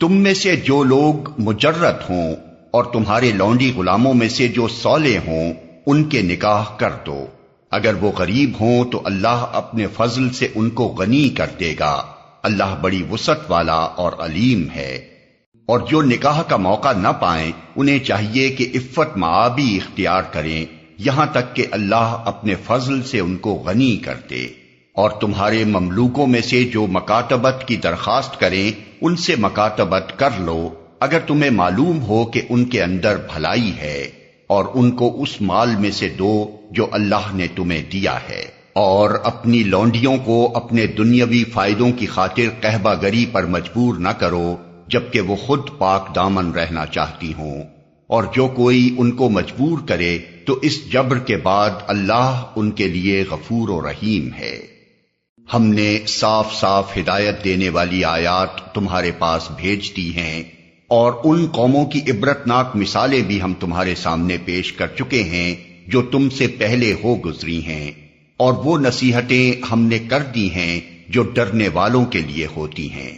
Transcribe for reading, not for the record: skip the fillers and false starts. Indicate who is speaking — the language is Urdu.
Speaker 1: تم میں سے جو لوگ مجرد ہوں اور تمہارے لونڈی غلاموں میں سے جو صالح ہوں ان کے نکاح کر دو۔ اگر وہ غریب ہوں تو اللہ اپنے فضل سے ان کو غنی کر دے گا، اللہ بڑی وسعت والا اور علیم ہے۔ اور جو نکاح کا موقع نہ پائیں انہیں چاہیے کہ عفت معابی اختیار کریں یہاں تک کہ اللہ اپنے فضل سے ان کو غنی کر دے۔ اور تمہارے مملوکوں میں سے جو مکاتبت کی درخواست کریں ان سے مکاتبت کر لو اگر تمہیں معلوم ہو کہ ان کے اندر بھلائی ہے، اور ان کو اس مال میں سے دو جو اللہ نے تمہیں دیا ہے۔ اور اپنی لونڈیوں کو اپنے دنیاوی فائدوں کی خاطر قہبہ گری پر مجبور نہ کرو جبکہ وہ خود پاک دامن رہنا چاہتی ہوں، اور جو کوئی ان کو مجبور کرے تو اس جبر کے بعد اللہ ان کے لیے غفور و رحیم ہے۔ ہم نے صاف صاف ہدایت دینے والی آیات تمہارے پاس بھیج دی ہیں، اور ان قوموں کی عبرتناک مثالیں بھی ہم تمہارے سامنے پیش کر چکے ہیں جو تم سے پہلے ہو گزری ہیں، اور وہ نصیحتیں ہم نے کر دی ہیں جو ڈرنے والوں کے لیے ہوتی ہیں۔